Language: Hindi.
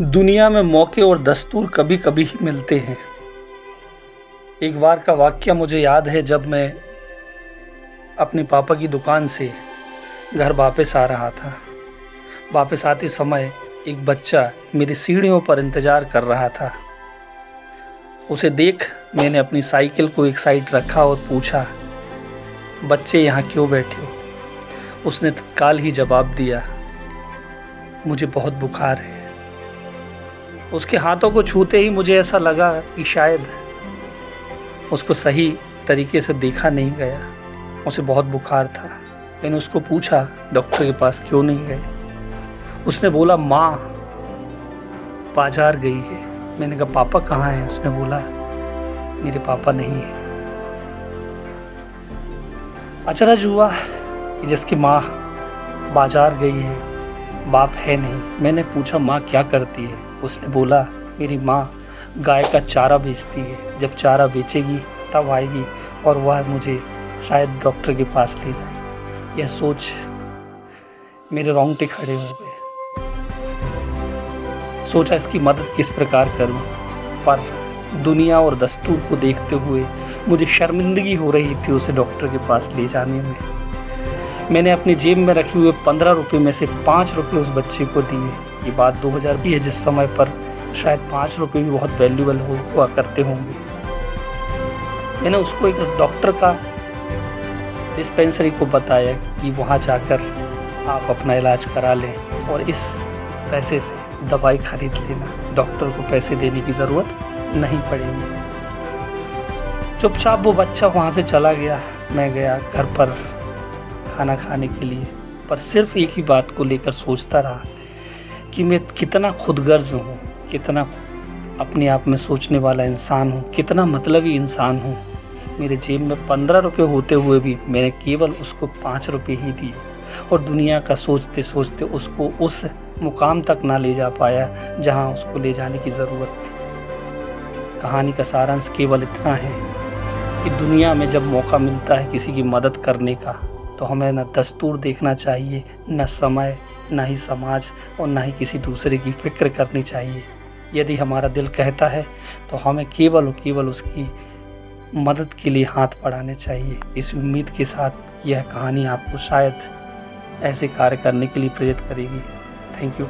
दुनिया में मौके और दस्तूर कभी कभी ही मिलते हैं। एक बार का वाक़या मुझे याद है, जब मैं अपने पापा की दुकान से घर वापस आ रहा था। वापस आते समय एक बच्चा मेरी सीढ़ियों पर इंतज़ार कर रहा था। उसे देख मैंने अपनी साइकिल को एक साइड रखा और पूछा, बच्चे यहाँ क्यों बैठे हो? उसने तत्काल ही जवाब दिया, मुझे बहुत बुखार है। उसके हाथों को छूते ही मुझे ऐसा लगा कि शायद उसको सही तरीके से देखा नहीं गया। उसे बहुत बुखार था। मैंने उसको पूछा, डॉक्टर के पास क्यों नहीं गए? उसने बोला, माँ बाजार गई है। मैंने कहा, पापा कहाँ हैं? उसने बोला, मेरे पापा नहीं है। अचरज हुआ कि जिसकी माँ बाजार गई है, बाप है नहीं। मैंने पूछा, माँ क्या करती है? उसने बोला, मेरी माँ गाय का चारा बेचती है। जब चारा बेचेगी तब आएगी और वह मुझे शायद डॉक्टर के पास ले जाएगी। यह सोच मेरे रोंगटे खड़े हो गए। सोचा इसकी मदद किस प्रकार करूं, पर दुनिया और दस्तूर को देखते हुए मुझे शर्मिंदगी हो रही थी उसे डॉक्टर के पास ले जाने में। मैंने अपनी जेब में रखे हुए 15 रुपये में से 5 रुपये उस बच्चे को दिए। ये बात 2000 की है, जिस समय पर शायद 5 रुपये भी बहुत वैल्यूबल हुआ करते होंगे। मैंने उसको एक डॉक्टर का डिस्पेंसरी को बताया कि वहाँ जाकर आप अपना इलाज करा लें और इस पैसे से दवाई खरीद लेना। डॉक्टर को पैसे देने की ज़रूरत नहीं पड़ेगी। चुपचाप वो बच्चा वहाँ से चला गया। मैं गया घर पर खाना खाने के लिए, पर सिर्फ एक ही बात को लेकर सोचता रहा कि मैं कितना खुदगर्ज हूँ, कितना अपने आप में सोचने वाला इंसान हूँ, कितना मतलबी इंसान हूँ। मेरे जेब में 15 रुपये होते हुए भी मैंने केवल उसको 5 रुपये ही दिए और दुनिया का सोचते सोचते उसको उस मुकाम तक ना ले जा पाया जहाँ उसको ले जाने की ज़रूरत थी। कहानी का सारांश केवल इतना है कि दुनिया में जब मौका मिलता है किसी की मदद करने का, तो हमें न दस्तूर देखना चाहिए, न समय, न ही समाज और न ही किसी दूसरे की फ़िक्र करनी चाहिए। यदि हमारा दिल कहता है तो हमें केवल और केवल उसकी मदद के लिए हाथ बढ़ाने चाहिए। इस उम्मीद के साथ यह कहानी आपको शायद ऐसे कार्य करने के लिए प्रेरित करेगी। Thank you.